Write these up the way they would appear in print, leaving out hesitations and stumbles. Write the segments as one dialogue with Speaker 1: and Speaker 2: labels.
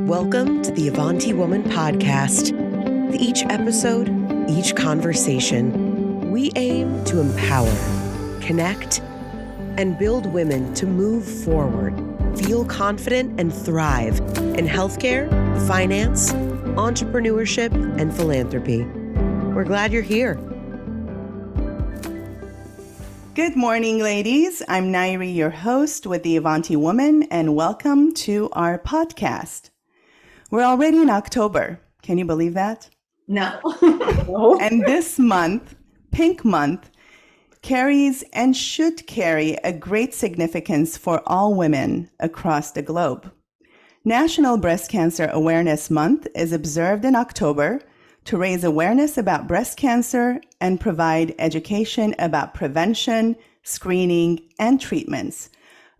Speaker 1: Welcome to the Avanti Woman podcast. With each episode, each conversation, we aim to empower, connect, and build women to move forward, feel confident, and thrive in healthcare, finance, entrepreneurship, and philanthropy. We're glad you're here.
Speaker 2: Good morning, ladies. I'm Nairi, your host with the Avanti Woman, and welcome to our podcast. We're already in October. Can you believe that?
Speaker 3: No.
Speaker 2: And this month, Pink Month, carries and should carry a great significance for all women across the globe. National Breast Cancer Awareness Month is observed in October to raise awareness about breast cancer and provide education about prevention, screening, and treatments.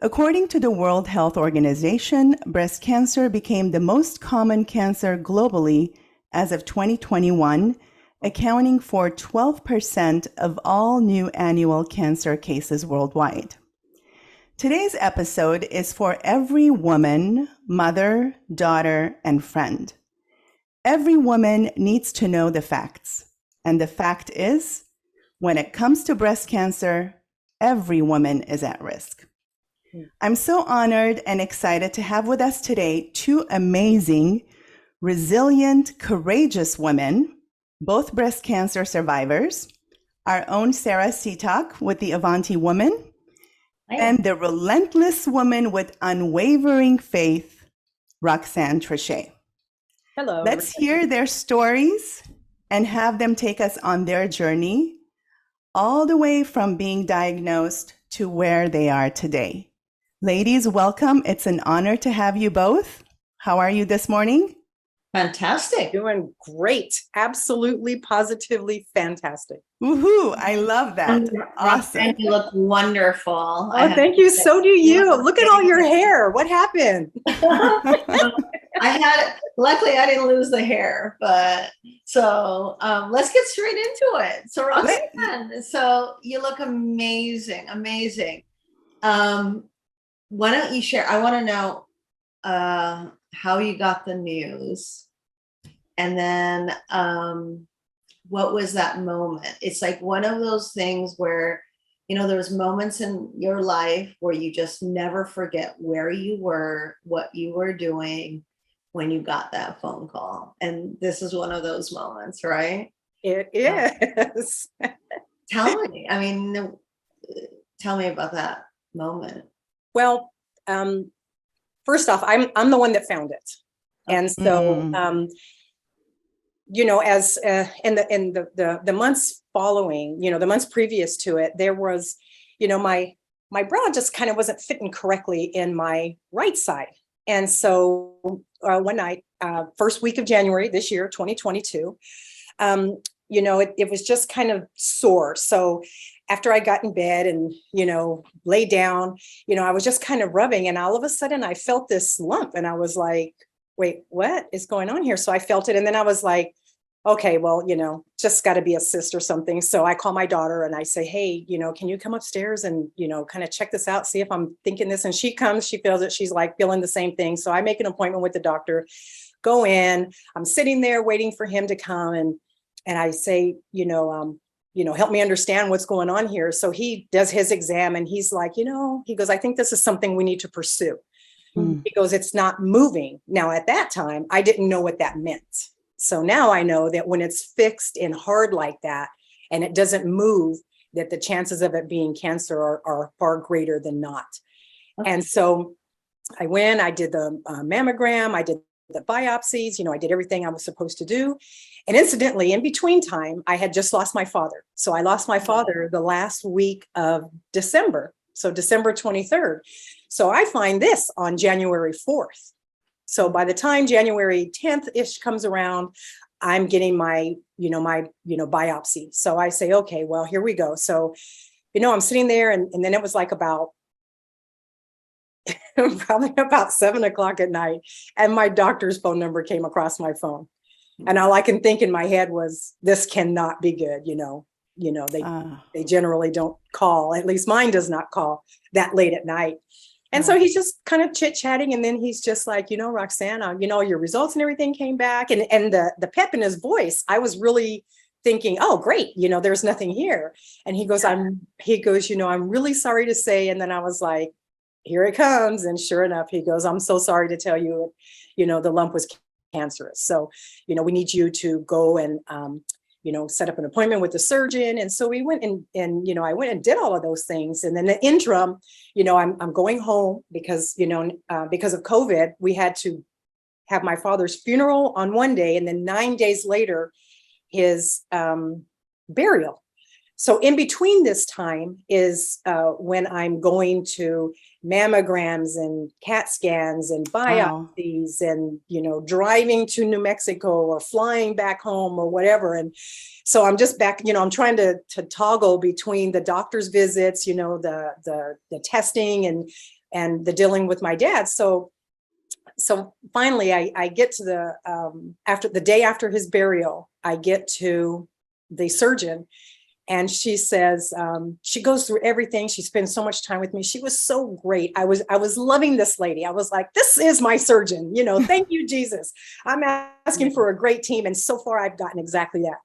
Speaker 2: According to the World Health Organization, breast cancer became the most common cancer globally as of 2021, accounting for 12% of all new annual cancer cases worldwide. Today's episode is for every woman, mother, daughter, and friend. Every woman needs to know the facts. And the fact is, when it comes to breast cancer, every woman is at risk. I'm so honored and excited to have with us today two amazing, resilient, courageous women, both breast cancer survivors, our own Sara Citak with the Avanti Woman, and the relentless woman with unwavering faith, RoxAnne Triche.
Speaker 4: Hello.
Speaker 2: Let's hear their stories and have them take us on their journey, all the way from being diagnosed to where they are today. Ladies, welcome. It's an honor to have you both. How are you this morning?
Speaker 3: Fantastic.
Speaker 4: Doing great. Absolutely, positively fantastic.
Speaker 2: Woohoo! I love that. Awesome.
Speaker 3: And you look wonderful.
Speaker 4: Oh, thank you. So do you. Look at all your hair. What happened?
Speaker 3: Luckily I didn't lose the hair, but so let's get straight into it. So RoxAnne, so you look amazing. Why don't you share? I want to know how you got the news, and then what was that moment? It's like one of those things where, there's moments in your life where you just never forget where you were, what you were doing when you got that phone call. And this is one of those moments, right?
Speaker 4: It is.
Speaker 3: Tell me about that moment.
Speaker 4: Well, first off, I'm the one that found it. And so, as in the months following, the months previous to it, there was, my bra just kind of wasn't fitting correctly in my right side. And so one night, first week of January this year, 2022, it was just kind of sore. So after I got in bed and, lay down, I was just kind of rubbing, and all of a sudden I felt this lump, and I was like, wait, what is going on here? So I felt it. And then I was like, okay, well, just got to be a cyst or something. So I call my daughter and I say, hey, can you come upstairs and, kind of check this out, see if I'm thinking this? And she comes, she feels it. She's like feeling the same thing. So I make an appointment with the doctor, go in, I'm sitting there waiting for him to come. And I say, help me understand what's going on here. So he does his exam and he's like, he goes, I think this is something we need to pursue. He goes, it's not moving. Now, at that time, I didn't know what that meant. So now I know that when it's fixed and hard like that, and it doesn't move, that the chances of it being cancer are far greater than not. Okay. And so I went, I did the mammogram, I did the biopsies, I did everything I was supposed to do. And incidentally, in between time, I had just lost my father. So I lost my father the last week of December. So December 23rd. So I find this on January 4th. So by the time January 10th-ish comes around, I'm getting my biopsy. So I say, okay, well, here we go. So, I'm sitting there and then it was like about probably about 7:00 at night. And my doctor's phone number came across my phone. And all I can think in my head was, this cannot be good. They generally don't call, at least mine does not call that late at night. And so he's just kind of chit-chatting, and then he's just like, RoxAnne, your results and everything came back, and the pep in his voice, I was really thinking, oh, great, there's nothing here. And he goes, I'm really sorry to say. And then I was like, here it comes. And sure enough, he goes, I'm so sorry to tell you, the lump was cancerous. So, we need you to go and, set up an appointment with the surgeon. And so we went and I went and did all of those things. And then the interim, I'm going home because, because of COVID, we had to have my father's funeral on one day. And then 9 days later, his burial. So in between this time is when I'm going to mammograms and CAT scans and biopsies and, driving to New Mexico or flying back home or whatever. And so I'm just back, I'm trying to toggle between the doctor's visits, the testing and the dealing with my dad. So finally I get to the day after his burial, I get to the surgeon. And she says, she goes through everything. She spends so much time with me. She was so great. I was loving this lady. I was like, this is my surgeon. Thank you, Jesus. I'm asking for a great team. And so far I've gotten exactly that.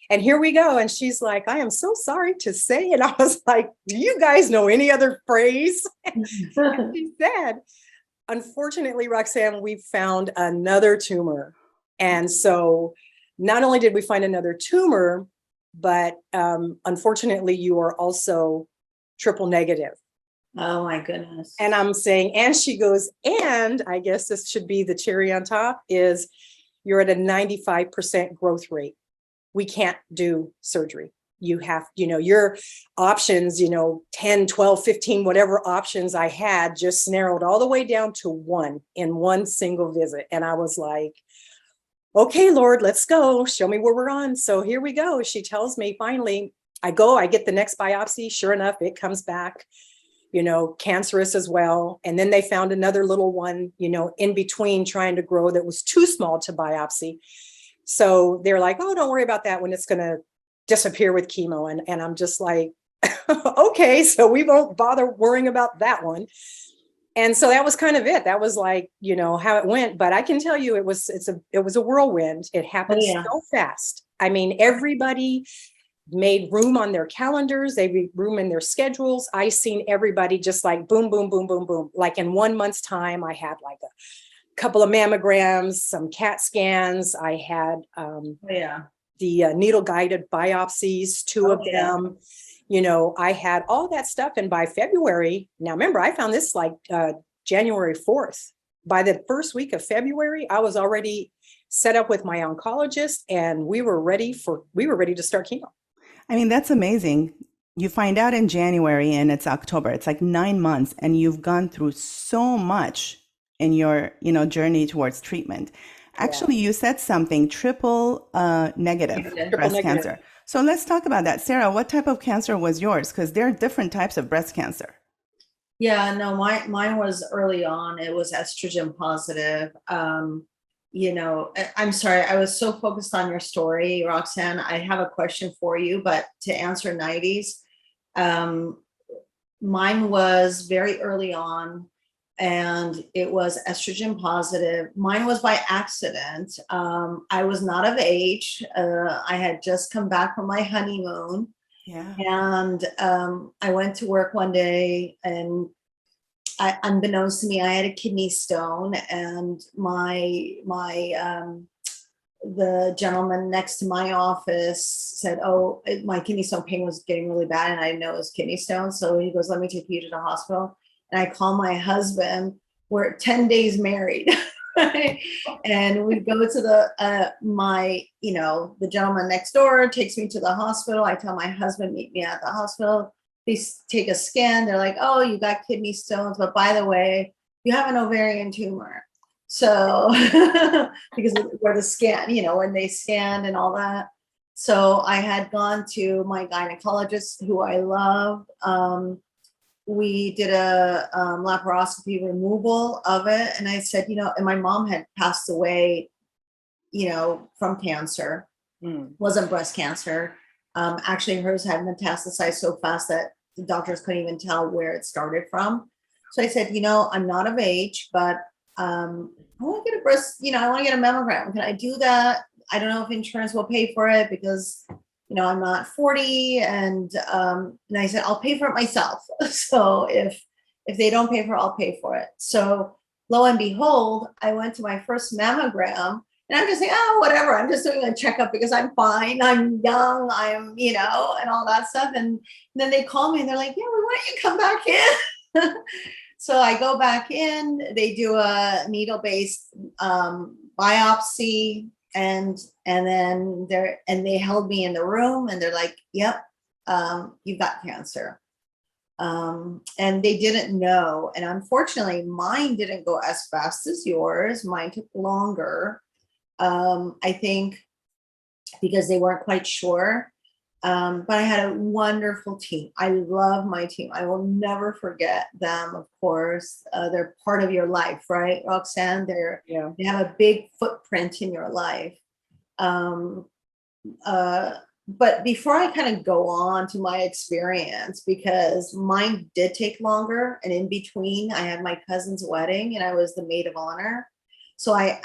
Speaker 4: And here we go. And she's like, I am so sorry to say. And I was like, do you guys know any other phrase? And she said, unfortunately, RoxAnne, we found another tumor. And so not only did we find another tumor, but unfortunately, you are also triple negative.
Speaker 3: Oh my goodness.
Speaker 4: And I'm saying, and she goes, and I guess this should be the cherry on top, is you're at a 95% growth rate. We can't do surgery. You have, your options, 10, 12, 15, whatever options I had just narrowed all the way down to one in one single visit. And I was like, okay, Lord, let's go. Show me where we're on. So here we go. She tells me finally, I get the next biopsy. Sure enough, it comes back, cancerous as well. And then they found another little one, in between trying to grow that was too small to biopsy. So they're like, oh, don't worry about that when it's going to disappear with chemo. And I'm just like, okay, so we won't bother worrying about that one. And so that was kind of it. That was like, how it went. But I can tell you, it was a whirlwind. It happened so fast. I mean, everybody made room on their calendars. They made room in their schedules. I seen everybody just like boom, boom, boom, boom, boom. Like in 1 month's time, I had like a couple of mammograms, some CAT scans. I had the needle guided biopsies, two of them. I had all that stuff. And by February, now remember, I found this like January 4th. By the first week of February, I was already set up with my oncologist and we were ready to start chemo.
Speaker 2: I mean, that's amazing. You find out in January and it's October. It's like 9 months and you've gone through so much in your, journey towards treatment. Actually, you said something, triple negative breast cancer. So let's talk about that. Sara, what type of cancer was yours? Because there are different types of breast cancer.
Speaker 3: Yeah, no, mine was early on. It was estrogen positive. I'm sorry, I was so focused on your story, RoxAnne. I have a question for you, but to answer 90s, mine was very early on. And it was estrogen positive. Mine was by accident. I was not of age. I had just come back from my honeymoon.
Speaker 2: Yeah.
Speaker 3: And I went to work one day and unbeknownst to me, I had a kidney stone and the gentleman next to my office said, oh, my kidney stone pain was getting really bad. And I didn't know it was kidney stone. So he goes, let me take you to the hospital. And I call my husband. We're 10 days married. Right? And we go to the gentleman next door takes me to the hospital. I tell my husband, meet me at the hospital. They take a scan. They're like, oh, you got kidney stones. But by the way, you have an ovarian tumor. So because where the scan, when they scanned and all that. So I had gone to my gynecologist who I love. We did a laparoscopy removal of it. And I said, and my mom had passed away, from cancer, wasn't breast cancer. Actually, hers had metastasized so fast that the doctors couldn't even tell where it started from. So I said, I'm not of age, but I want to get a breast, I want to get a mammogram. Can I do that? I don't know if insurance will pay for it because, I'm not 40. And I said, I'll pay for it myself. So if they don't pay for it, I'll pay for it. So lo and behold, I went to my first mammogram. And I'm just saying, oh, whatever. I'm just doing a checkup because I'm fine. I'm young. I'm, and all that stuff. And then they call me and they're like, yeah, we want you to come back in. So I go back in. They do a needle-based biopsy, and then they held me in the room, and they're like, yep, you've got cancer. And they didn't know. And unfortunately, mine didn't go as fast as yours. Mine took longer. I think because they weren't quite sure. But I had a wonderful team. I love my team. I will never forget them, of course. They're part of your life, right, RoxAnne? They have a big footprint in your life. But before I kind of go on to my experience, because mine did take longer, and in between I had my cousin's wedding and I was the maid of honor. So I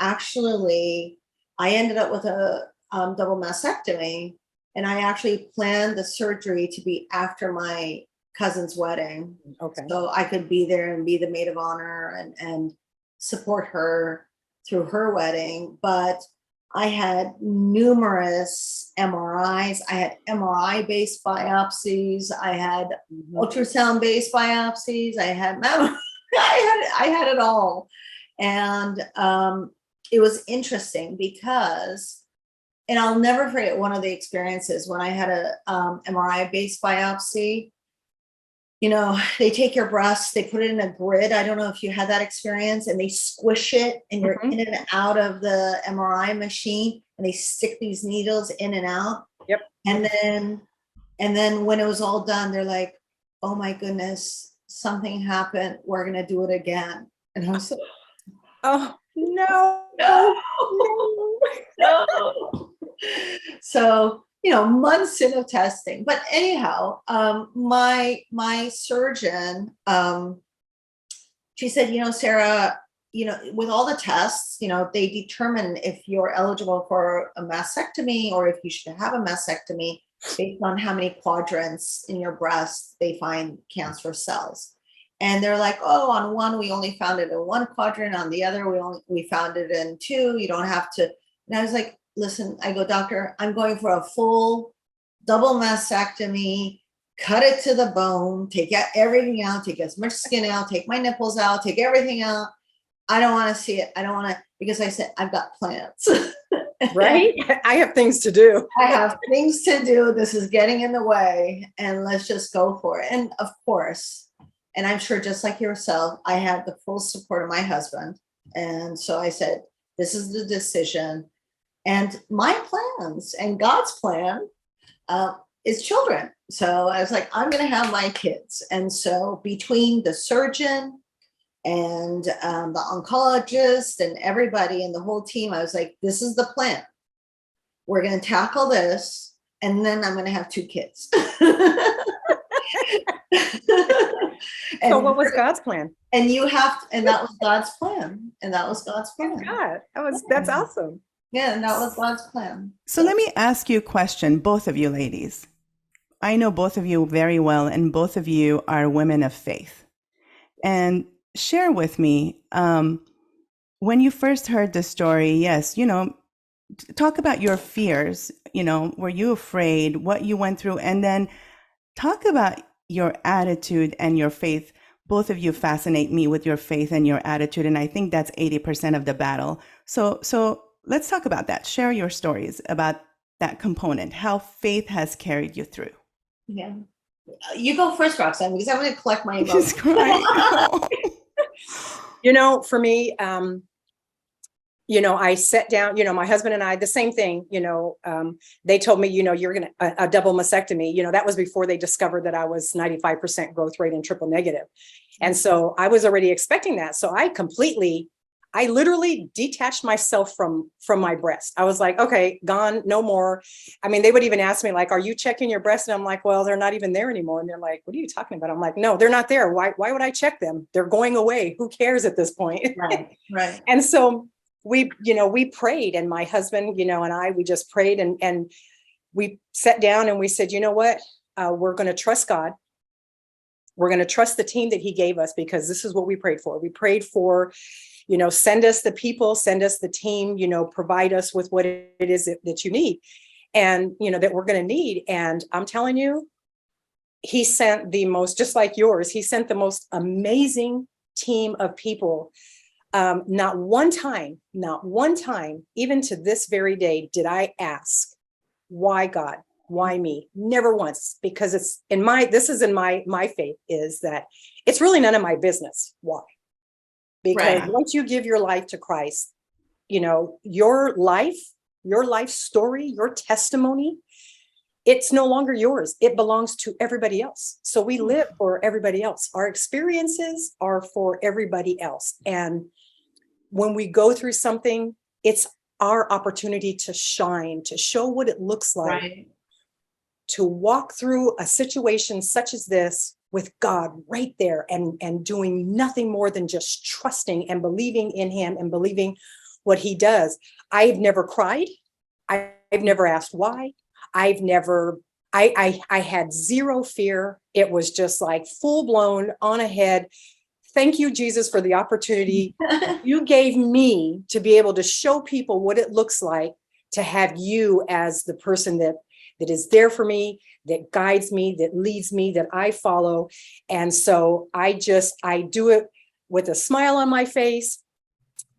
Speaker 3: ended up with a double mastectomy, and I actually planned the surgery to be after my cousin's wedding.
Speaker 4: Okay.
Speaker 3: So I could be there and be the maid of honor and support her through her wedding. But I had numerous MRIs. I had MRI-based biopsies. I had ultrasound-based biopsies. I had I had it all. And it was interesting because, and I'll never forget one of the experiences when I had a MRI-based biopsy. They take your breast, they put it in a grid. I don't know if you had that experience, and they squish it, and you're in and out of the MRI machine, and they stick these needles in and out.
Speaker 4: Yep.
Speaker 3: And then when it was all done, they're like, oh my goodness, something happened. We're going to do it again. And I was like,
Speaker 4: oh, no.
Speaker 3: So, months in of testing. But anyhow, my surgeon, she said, Sara, with all the tests, they determine if you're eligible for a mastectomy or if you should have a mastectomy based on how many quadrants in your breast they find cancer cells. And they're like, oh, on one, we only found it in one quadrant. On the other, we found it in two. You don't have to. And I was like, listen, I go, doctor, I'm going for a full double mastectomy, cut it to the bone, take everything out, take as much skin out, take my nipples out, take everything out. I don't want to see it. I don't want to, because I said, I've got plans.
Speaker 4: Right? I have things to do.
Speaker 3: I have things to do. This is getting in the way, and let's just go for it. And of course, and I'm sure just like yourself, I had the full support of my husband. And so I said, this is the decision. And my plans and God's plan is children. So I was like, I'm going to have my kids. And so between the surgeon and the oncologist and everybody and the whole team, I was like, this is the plan. We're going to tackle this, and then I'm going to have 2 kids.
Speaker 4: So what was God's plan?
Speaker 3: And that was God's plan. And that was God's plan.
Speaker 4: God, that's awesome.
Speaker 3: Yeah, and that was God's plan.
Speaker 2: So let me ask you a question, both of you ladies. I know both of you very well, and both of you are women of faith. And share with me, when you first heard the story, yes, talk about your fears, were you afraid, what you went through, and then talk about your attitude and your faith. Both of you fascinate me with your faith and your attitude, and I think that's 80% of the battle. So let's talk about that. Share your stories about that component, how faith has carried you through.
Speaker 3: Yeah. You go first, RoxAnne, because I'm going to collect my emotions.
Speaker 4: For me, I sat down, my husband and I, the same thing, they told me, you're going to a double mastectomy, that was before they discovered that I was 95% growth rate and triple negative. And so I was already expecting that. So I completely I literally detached myself from my breast. I was like, okay, gone, no more. I mean, they would even ask me like, are you checking your breast? And I'm like, well, they're not even there anymore. And they're like, what are you talking about? I'm like, no, they're not there. Why would I check them? They're going away. Who cares at this point?
Speaker 3: Right.
Speaker 4: And so we prayed, and my husband, and I, we just prayed, and we sat down and we said, you know what? We're going to trust God. We're going to trust the team that he gave us, because this is what we prayed for. We prayed for, send us the people, send us the team, provide us with what it is that you need, and, that we're going to need. And I'm telling you, he sent the most, just like yours, he sent the most amazing team of people. Not one time, even to this very day, did I ask, why God? Why me? Never once, because this is in my faith, is that it's really none of my business. Why? Because once you give your life to Christ, your life story, your testimony, it's no longer yours. It belongs to everybody else. So we live for everybody else. Our experiences are for everybody else. And when we go through something, it's our opportunity to shine, to show what it looks like, to walk through a situation such as this with God right there, and doing nothing more than just trusting and believing in him and believing what he does. I've never cried. I've never asked why. I had zero fear. It was just like full blown on ahead. Thank you, Jesus, for the opportunity you gave me to be able to show people what it looks like to have you as the person that is there for me, that guides me, that leads me, that I follow. And so I do it with a smile on my face.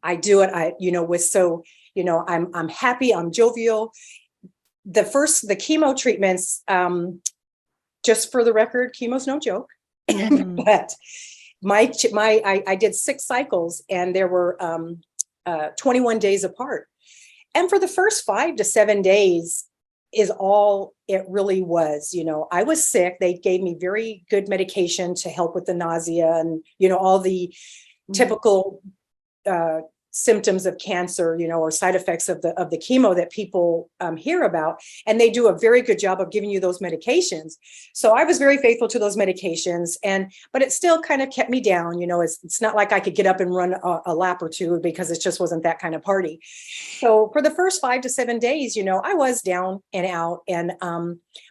Speaker 4: I do it, I'm happy, I'm jovial. The chemo treatments, just for the record, chemo's no joke, but I did 6 cycles, and there were 21 days apart. And for the first 5 to 7 days is all it really was. I was sick. They gave me very good medication to help with the nausea and, all the typical symptoms of cancer, or side effects of the chemo that people hear about. And they do a very good job of giving you those medications. So I was very faithful to those medications, but it still kind of kept me down. It's not like I could get up and run a lap or two, because it just wasn't that kind of party. So for the first 5 to 7 days, I was down and out, and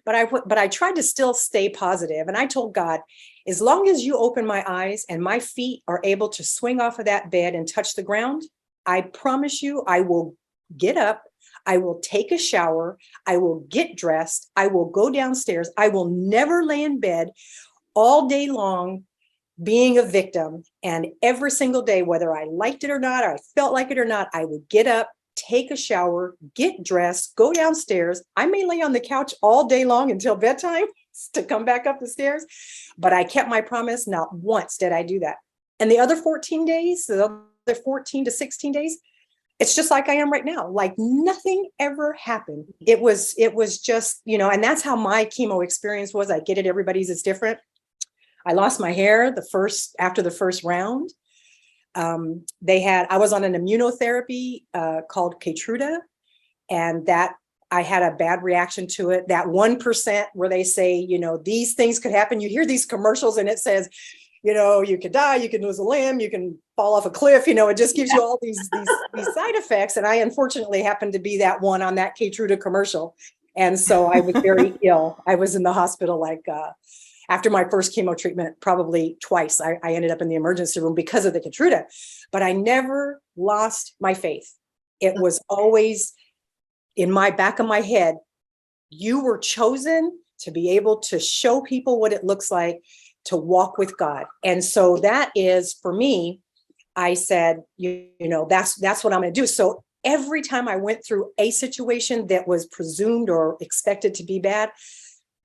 Speaker 4: but I tried to still stay positive. And I told God, as long as you open my eyes and my feet are able to swing off of that bed and touch the ground, I promise you, I will get up, I will take a shower, I will get dressed, I will go downstairs, I will never lay in bed all day long being a victim. And every single day, whether I liked it or not, or I felt like it or not, I would get up, take a shower, get dressed, go downstairs. I may lay on the couch all day long until bedtime to come back up the stairs, but I kept my promise. Not once did I do that. And the other 14 days, the other 14 to 16 days, it's just like I am right now. Like nothing ever happened. It was just, and that's how my chemo experience was. I get it. Everybody's is different. I lost my hair after the first round. I was on an immunotherapy called Keytruda, and that I had a bad reaction to it. That 1% where they say, these things could happen. You hear these commercials and it says, you could die, you can lose a limb, you can fall off a cliff. It just gives you all these side effects. And I unfortunately happened to be that one on that Keytruda commercial. And so I was very ill. I was in the hospital after my first chemo treatment, probably twice. I ended up in the emergency room because of the Keytruda, but I never lost my faith. It was always in my back of my head, you were chosen to be able to show people what it looks like to walk with God. And so that is, for me, I said, that's what I'm going to do. So every time I went through a situation that was presumed or expected to be bad,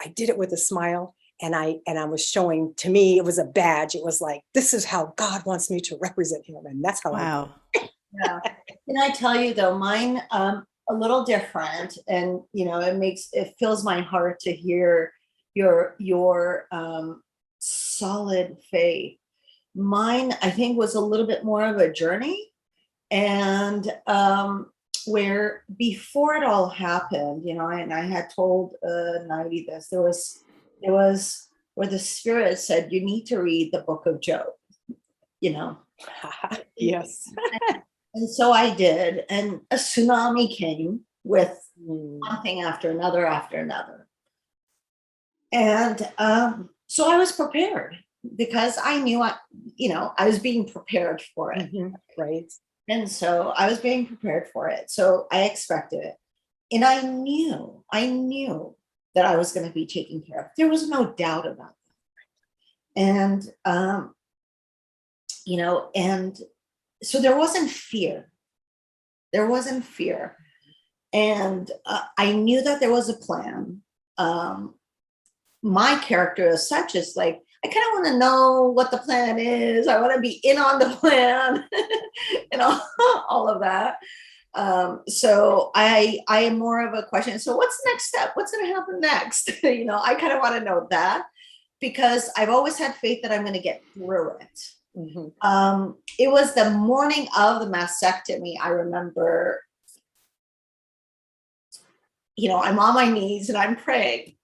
Speaker 4: I did it with a smile. And I was showing, to me, it was a badge. It was like, this is how God wants me to represent him. And that's how
Speaker 2: Wow.
Speaker 3: Yeah. Can I tell you though, mine, a little different, and it fills my heart to hear your solid faith. Mine, I think, was a little bit more of a journey, And where before it all happened, and I had told Naidi this, there was where the spirit said, you need to read the book of Job,
Speaker 4: Yes.
Speaker 3: And so I did, and a tsunami came with
Speaker 4: Mm.
Speaker 3: one thing after another after another. And so I was prepared because I knew I was being prepared for it.
Speaker 4: Mhm. Right.
Speaker 3: And so I was being prepared for it. So I expected it. And I knew that I was going to be taken care of. There was no doubt about that. And, and so there wasn't fear. And I knew that there was a plan. My character as such is like, I kind of want to know what the plan is. I want to be in on the plan and all of that. So I am more of a question. So what's the next step? What's going to happen next? I kind of want to know that because I've always had faith that I'm going to get through it.
Speaker 4: Mm-hmm.
Speaker 3: It was the morning of the mastectomy. I remember, I'm on my knees and I'm praying.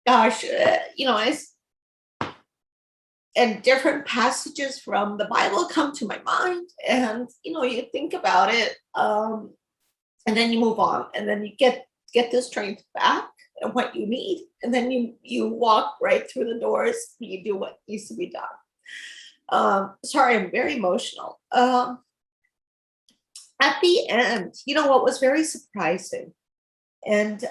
Speaker 3: Gosh, and different passages from the Bible come to my mind, and you think about it, and then you move on, and then you get the strength back and what you need, and then you walk right through the doors. You do what needs to be done. Sorry, I'm very emotional. At the end, what was very surprising, and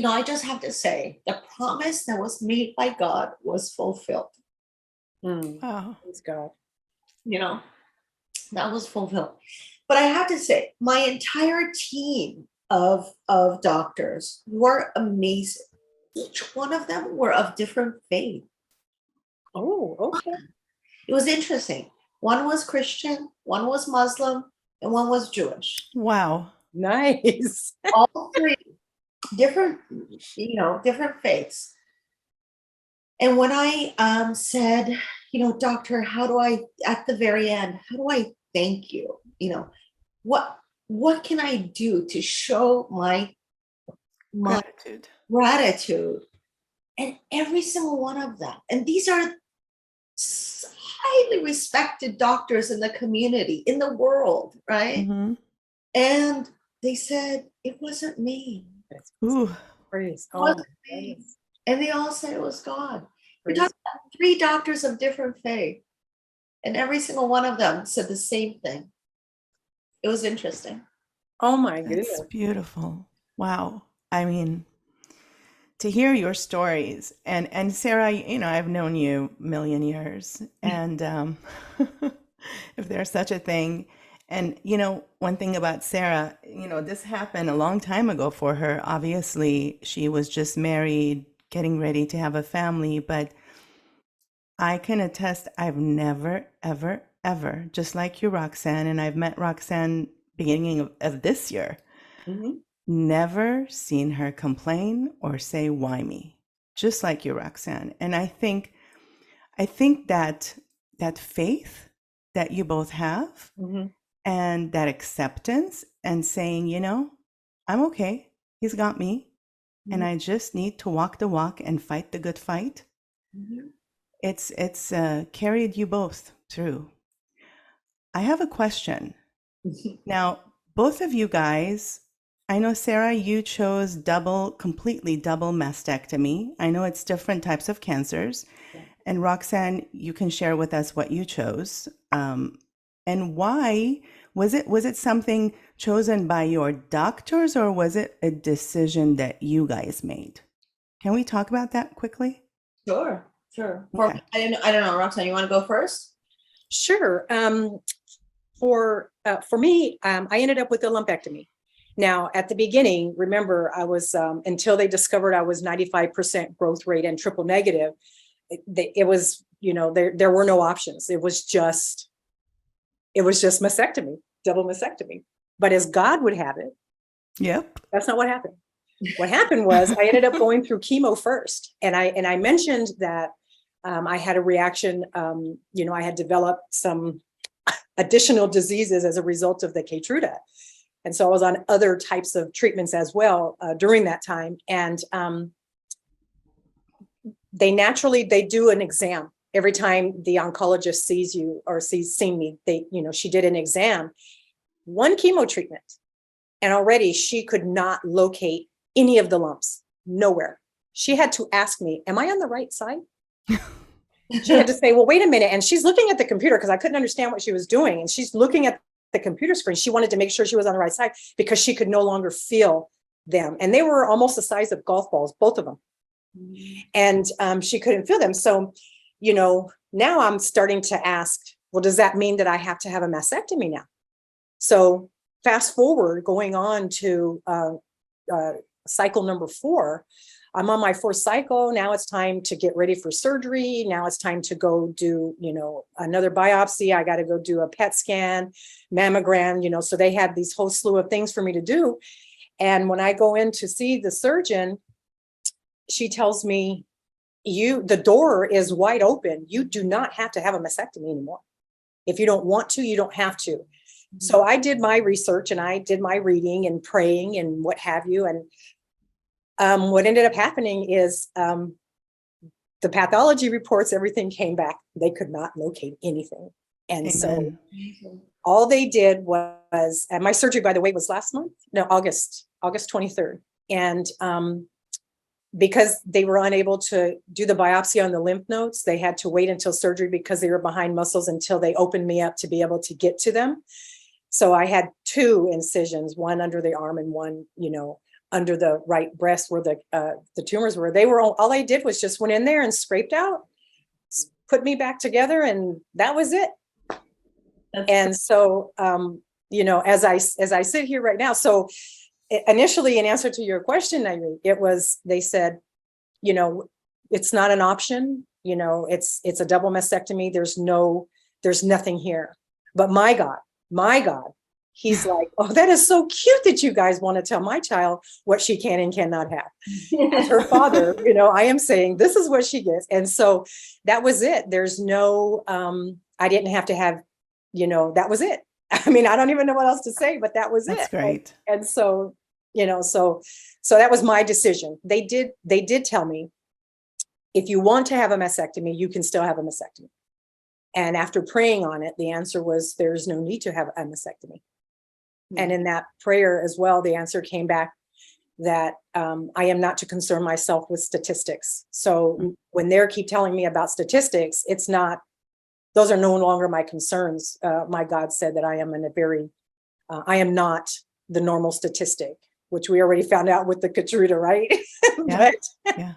Speaker 3: I just have to say, the promise that was made by God was fulfilled.
Speaker 2: Wow.
Speaker 4: Praise God.
Speaker 3: That was fulfilled. But I have to say, my entire team of doctors were amazing. Each one of them were of different faith.
Speaker 4: Oh, okay.
Speaker 3: It was interesting. One was Christian, one was Muslim, and one was Jewish.
Speaker 2: Wow.
Speaker 4: Nice.
Speaker 3: All three different faiths. And when I said, doctor, at the very end, how do I thank you? What can I do to show my gratitude? And every single one of them, and these are highly respected doctors in the community, in the world, right?
Speaker 2: Mm-hmm.
Speaker 3: And they said, it wasn't me.
Speaker 2: Ooh.
Speaker 4: Praise
Speaker 3: God.
Speaker 4: God.
Speaker 3: And they all said it was God. We're talking about 3 doctors of different faith. And every single one of them said the same thing. It was interesting.
Speaker 4: Oh my goodness.
Speaker 2: That's beautiful. Wow. I mean, to hear your stories and Sara, I've known you a million years, and if there's such a thing. And, one thing about Sara, this happened a long time ago for her. Obviously, she was just married, getting ready to have a family. But I can attest, I've never, ever, ever, just like you, RoxAnne, and I've met RoxAnne beginning of this year, never seen her complain or say, why me? Just like you, RoxAnne. And I think that faith that you both have, and that acceptance and saying, I'm okay. He's got me. And I just need to walk the walk and fight the good fight. It's carried you both through. I have a question. Now, both of you guys, I know, Sara, you chose completely double mastectomy. I know it's different types of cancers. And RoxAnne, you can share with us what you chose. And why? Was it something chosen by your doctors, or was it a decision that you guys made? Can we talk about that quickly?
Speaker 3: Sure.
Speaker 2: Okay.
Speaker 3: I don't know, RoxAnne, you want to go first?
Speaker 4: Sure. For me, I ended up with a lumpectomy. Now, at the beginning, remember, I was until they discovered I was 95% growth rate and triple negative. It was, there were no options. It was just mastectomy, double mastectomy. But as God would have it,
Speaker 2: Yep.
Speaker 4: that's not what happened. What happened was I ended up going through chemo first. And I mentioned that I had a reaction. I had developed some additional diseases as a result of the Keytruda. And so I was on other types of treatments as well during that time. And they do an exam every time the oncologist sees you or seen me. She did an exam, one chemo treatment, and already she could not locate any of the lumps, nowhere. She had to ask me, am I on the right side? She had to say, well, wait a minute. And she's looking at the computer because I couldn't understand what she was doing. And she's looking at the computer screen. She wanted to make sure she was on the right side because she could no longer feel them. And they were almost the size of golf balls, both of them. And she couldn't feel them. So, now I'm starting to ask, well, does that mean that I have to have a mastectomy now? So fast forward, going on to cycle number 4, I'm on my 4th cycle. Now it's time to get ready for surgery. Now it's time to go do, another biopsy. I got to go do a PET scan, mammogram, so they had these whole slew of things for me to do. And when I go in to see the surgeon, she tells me, the door is wide open. You do not have to have a mastectomy anymore. If you don't want to, you don't have to. Mm-hmm. So I did my research and I did my reading and praying and what have you. And what ended up happening is the pathology reports, everything came back. They could not locate anything. And Amen. So all they did was, and my surgery, by the way, was last month. No, August 23rd. And because they were unable to do the biopsy on the lymph nodes, they had to wait until surgery because they were behind muscles until they opened me up to be able to get to them. So I had 2 incisions, one under the arm and one, under the right breast where the tumors were. All I did was just went in there and scraped out, put me back together, and that was it. And so, as I sit here right now, so initially, in answer to your question, they said, it's not an option. It's a double mastectomy. There's nothing here. But my God, he's like, oh, that is so cute that you guys want to tell my child what she can and cannot have. As her father, I am saying this is what she gets. And so that was it. There's no, I didn't have to have, that was it. I mean, I don't even know what else to say, but that was
Speaker 2: That's
Speaker 4: it.
Speaker 2: Great.
Speaker 4: And so, so that was my decision. They did tell me, if you want to have a mastectomy, you can still have a mastectomy. And after praying on it, the answer was there's no need to have a mastectomy. And in that prayer as well, the answer came back that I am not to concern myself with statistics. So when they keep telling me about statistics, those are no longer my concerns. My God said that I am not the normal statistic, which we already found out with the Keytruda, right?
Speaker 2: Yeah. Yeah.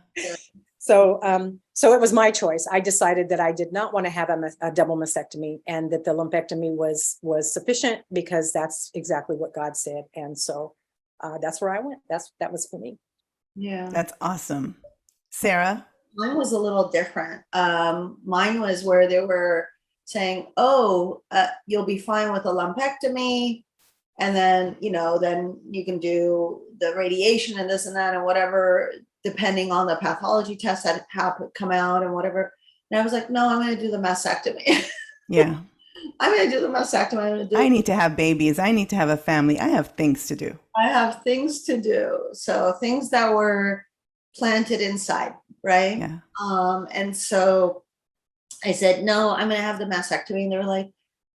Speaker 4: So it was my choice. I decided that I did not want to have a double mastectomy and that the lumpectomy was sufficient because that's exactly what God said. And so that's where I went. That was for me.
Speaker 3: Yeah.
Speaker 2: That's awesome. Sara?
Speaker 3: Mine was a little different. Mine was where they were saying, you'll be fine with a lumpectomy. And then, then you can do the radiation and this and that and whatever, depending on the pathology tests that come out and whatever. And I was like, no, I'm going to do the mastectomy.
Speaker 2: Yeah.
Speaker 3: I'm going to do the mastectomy.
Speaker 2: I need to have babies. I need to have a family. I have things to do.
Speaker 3: I have things to do. So things that were planted inside, right?
Speaker 2: Yeah.
Speaker 3: And so I said, no, I'm going to have the mastectomy. And they were like,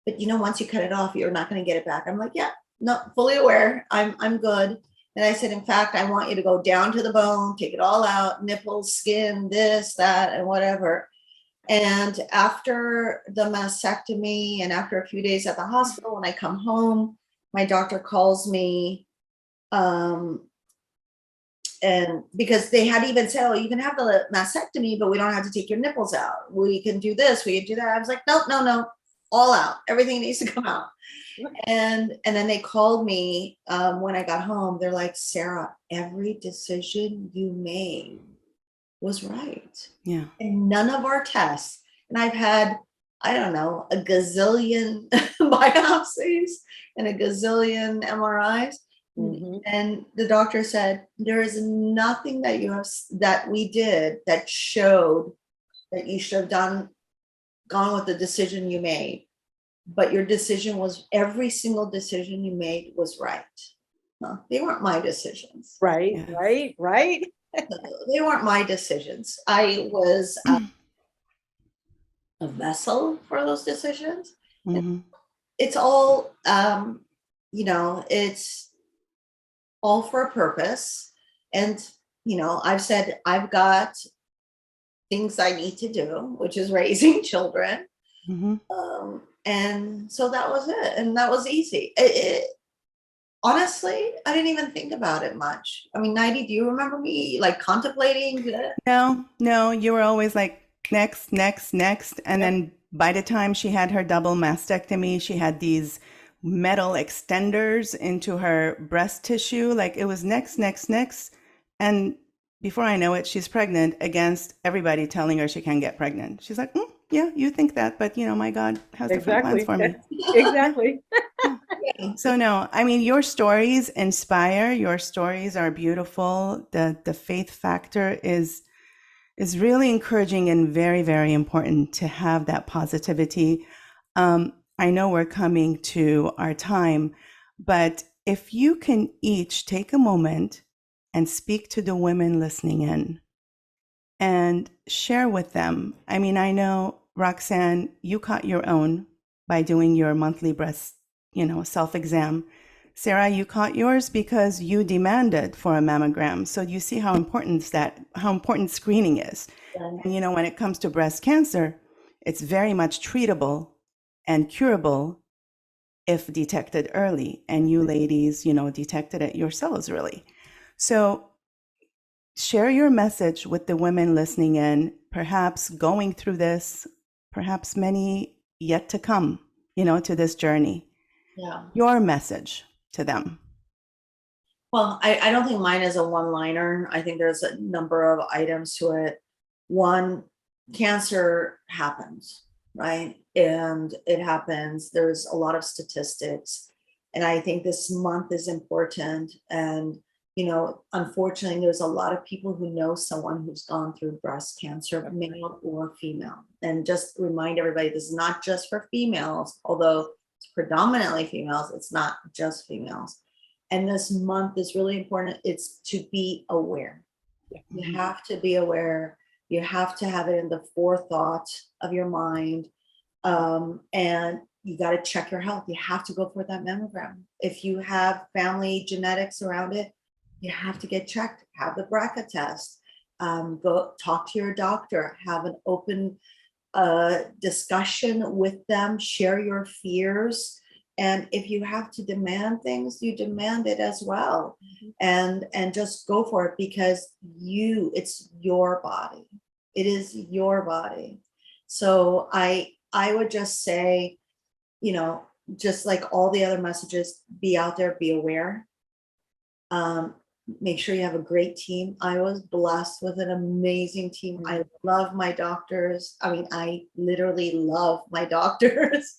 Speaker 3: but once you cut it off, you're not going to get it back. I'm like, yeah, no, fully aware. I'm good. And I said, in fact, I want you to go down to the bone, take it all out, nipples, skin, this, that, and whatever. And after the mastectomy and after a few days at the hospital, when I come home, my doctor calls me. And because they had even said, oh, you can have the mastectomy, but we don't have to take your nipples out. We can do this, we can do that. I was like, no, all out. Everything needs to come out. And then they called me when I got home. They're like, Sara, every decision you made was right.
Speaker 2: Yeah.
Speaker 3: And none of our tests. And I've had, I don't know, a gazillion biopsies and a gazillion MRIs. Mm-hmm. And the doctor said, there is nothing that we did that showed that you should have gone with the decision you made, but your decision was, every single decision you made was right. No, they weren't my decisions.
Speaker 4: Right,
Speaker 2: Yes.
Speaker 4: right.
Speaker 3: They weren't my decisions. I was a vessel for those decisions.
Speaker 2: Mm-hmm.
Speaker 3: It's all, it's all for a purpose. And, I've said, I've got things I need to do, which is raising children.
Speaker 2: Mm-hmm.
Speaker 3: And so that was it. And that was easy. Honestly, I didn't even think about it much. I mean, Nighty, do you remember me like contemplating it?
Speaker 2: No, you were always like, next. And then by the time she had her double mastectomy, she had these metal extenders into her breast tissue. Like it was next. And before I know it, she's pregnant against everybody telling her she can't get pregnant. She's like, yeah, you think that, but my God has different plans for me.
Speaker 4: Exactly.
Speaker 2: So no, I mean, your stories inspire. Your stories are beautiful. The faith factor is really encouraging and very, very important to have that positivity. I know we're coming to our time, but if you can each take a moment and speak to the women listening in and share with them. I mean, I know, RoxAnne, you caught your own by doing your monthly breast, self-exam. Sara, you caught yours because you demanded for a mammogram. So you see how important screening is.
Speaker 3: Yeah.
Speaker 2: And when it comes to breast cancer, it's very much treatable and curable if detected early. And you ladies, detected it yourselves really. So share your message with the women listening in, perhaps going through this, perhaps many yet to come, to this journey.
Speaker 3: Yeah.
Speaker 2: Your message to them.
Speaker 3: Well, I don't think mine is a one-liner. I think there's a number of items to it. One, cancer happens, right? And it happens. There's a lot of statistics. And I think this month is important. And, unfortunately, there's a lot of people who know someone who's gone through breast cancer, male or female. And just remind everybody, this is not just for females, although it's predominantly females, it's not just females. And this month is really important. It's to be aware. You have to be aware. You have to have it in the forethought of your mind. And you got to check your health. You have to go for that mammogram. If you have family genetics around it, you have to get checked. Have the BRCA test. Go talk to your doctor. Have an open discussion with them. Share your fears. And if you have to demand things, you demand it as well. And just go for it, because it's your body. It is your body. So I would just say, just like all the other messages, be out there, be aware. Make sure you have a great team. I was blessed with an amazing team. I love my doctors. I mean, I literally love my doctors.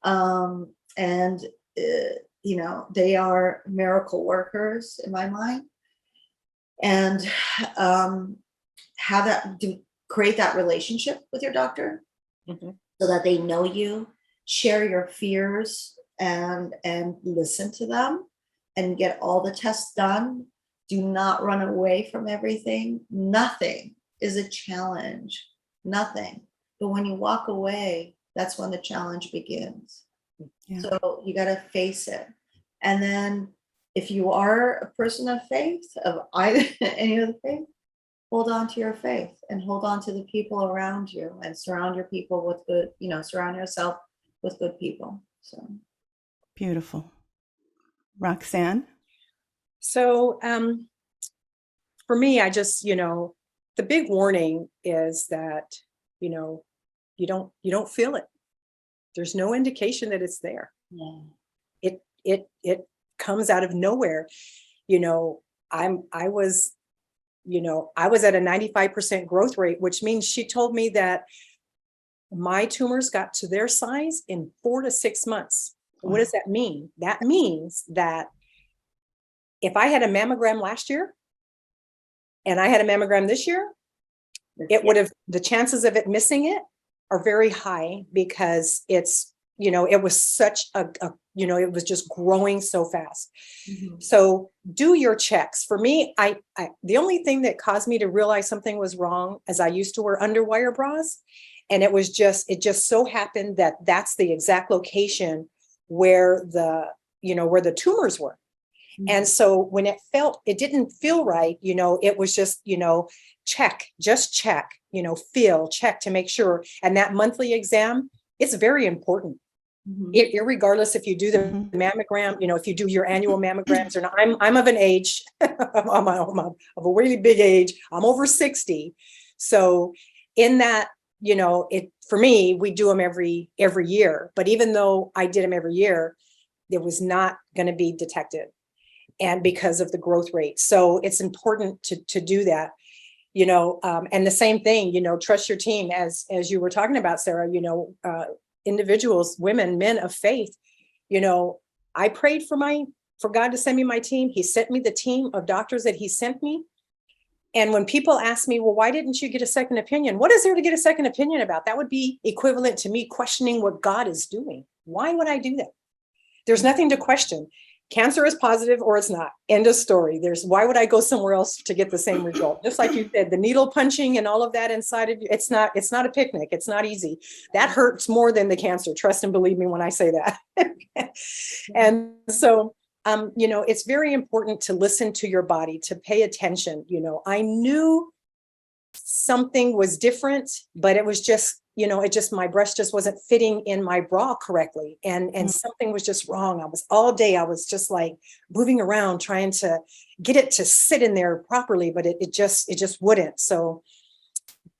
Speaker 3: And they are miracle workers in my mind. And create that relationship with your doctor, so that they know you, share your fears, and listen to them, and get all the tests done. Do not run away from everything. Nothing is a challenge, nothing. But when you walk away, that's when the challenge begins. Yeah. So you got to face it. And then if you are a person of faith, of either any of the faith, hold on to your faith and hold on to the people around you, and surround your people with good, surround yourself with good people. So
Speaker 2: beautiful. RoxAnne?
Speaker 4: So for me, I just, the big warning is that, you don't feel it. There's no indication that it's there. Yeah. It comes out of nowhere. I was at a 95% growth rate, which means she told me that my tumors got to their size in 4 to 6 months. What does that mean? That means that if I had a mammogram last year and I had a mammogram this year, it would have, the chances of it missing it are very high because it's, it was such it was just growing so fast.
Speaker 3: Mhm.
Speaker 4: So do your checks. For me, I the only thing that caused me to realize something was wrong is I used to wear underwire bras, and it just so happened that that's the exact location where where the tumors were. And so when it didn't feel right, it was just, check, feel, check to make sure. And that monthly exam, it's very important. Irregardless if you do the mammogram, if you do your annual mammograms or not. I'm of an age, I'm of a really big age. I'm over 60. So in that, for me, we do them every year. But even though I did them every year, it was not going to be detected. And because of the growth rate. So it's important to do that, and the same thing, trust your team as you were talking about, Sarah, individuals, women, men of faith, I prayed for God to send me my team. He sent me the team of doctors that he sent me. And when people ask me, well, why didn't you get a second opinion? What is there to get a second opinion about? That would be equivalent to me questioning what God is doing. Why would I do that? There's nothing to question. Cancer is positive or it's not. End of story. Why would I go somewhere else to get the same result? Just like you said, the needle punching and all of that inside of you, it's not a picnic. It's not easy. That hurts more than the cancer. Trust and believe me when I say that. And so, it's very important to listen to your body, to pay attention. I knew something was different, but it was just, my breast just wasn't fitting in my bra correctly. And something was just wrong. All day, I was just like moving around, trying to get it to sit in there properly, but it just wouldn't. So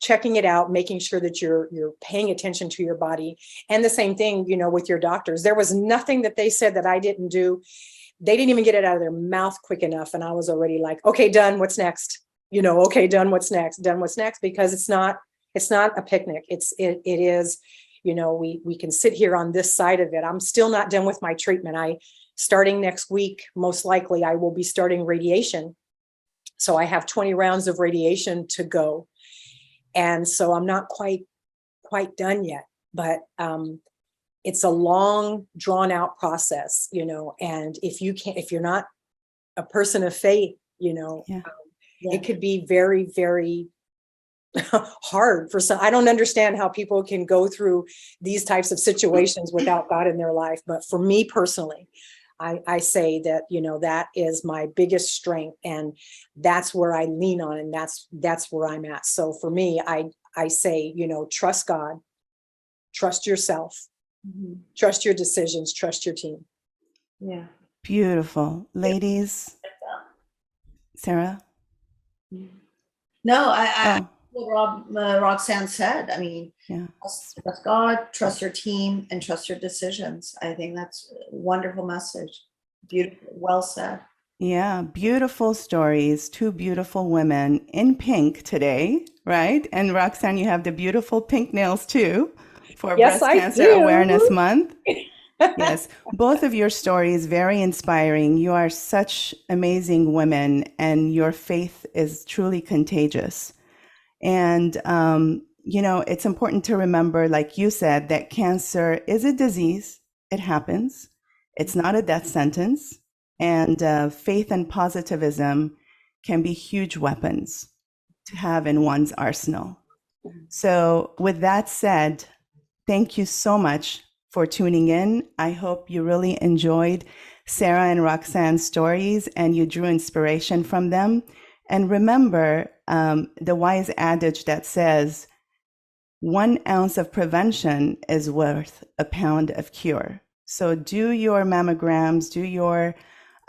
Speaker 4: checking it out, making sure that you're paying attention to your body. And the same thing, with your doctors, there was nothing that they said that I didn't do. They didn't even get it out of their mouth quick enough. And I was already like, okay, done. What's next? Okay, done. What's next? Done. What's next? Because it's not a picnic. It is, we can sit here on this side of it. I'm still not done with my treatment. Starting next week, most likely I will be starting radiation. So I have 20 rounds of radiation to go. And so I'm not quite done yet, but, it's a long drawn out process, and if you're not a person of faith, it could be very, very hard for some. I don't understand how people can go through these types of situations without God in their life. But for me personally, I say that, that is my biggest strength, and that's where I lean on, and that's where I'm at. So for me, I say, trust God, trust yourself, trust your decisions, trust your team.
Speaker 3: Yeah.
Speaker 2: Beautiful. Ladies, Sarah?
Speaker 3: No, I what RoxAnne said. I mean, trust God, trust your team, and trust your decisions. I think that's a wonderful message. Beautiful. Well said.
Speaker 2: Yeah, beautiful stories. Two beautiful women in pink today, right? And RoxAnne, you have the beautiful pink nails too for
Speaker 4: Yes,
Speaker 2: Breast
Speaker 4: I
Speaker 2: Cancer
Speaker 4: do.
Speaker 2: Awareness Month. Yes, both of your stories very inspiring. You are such amazing women, and your faith is truly contagious. And it's important to remember, like you said, that cancer is a disease. It happens. It's not a death sentence. And faith and positivism can be huge weapons to have in one's arsenal. So with that said, thank you so much for tuning in. I hope you really enjoyed Sara and RoxAnne's stories and you drew inspiration from them. And remember the wise adage that says, 1 ounce of prevention is worth a pound of cure. So do your mammograms, do your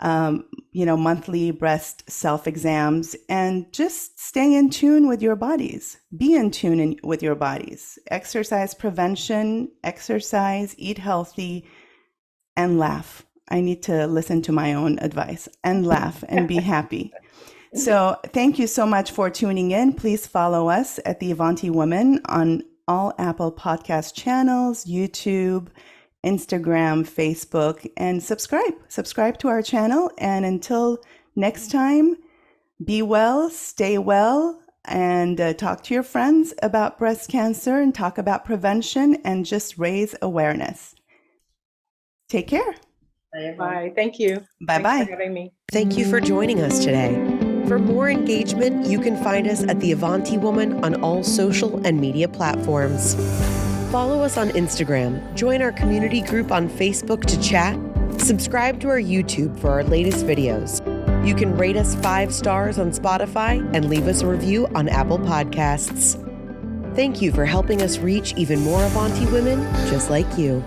Speaker 2: monthly breast self-exams, and just stay in tune with your bodies. Be in tune with your bodies. Exercise prevention, exercise, eat healthy, and laugh. I need to listen to my own advice and laugh and be happy. So thank you so much for tuning in. Please follow us at the Avanti Woman on all Apple Podcast channels, YouTube, Instagram, Facebook, and subscribe to our channel. And until next time, be well, stay well, and talk to your friends about breast cancer and talk about prevention and just raise awareness. Take care.
Speaker 4: Bye. Thank you.
Speaker 2: Bye-bye.
Speaker 4: Thanks for having me.
Speaker 1: Thank you for joining us today. For more engagement, you can find us at The Avanti Woman on all social and media platforms. Follow us on Instagram, join our community group on Facebook to chat, subscribe to our YouTube for our latest videos. You can rate us 5 stars on Spotify and leave us a review on Apple Podcasts. Thank you for helping us reach even more Avanti women just like you.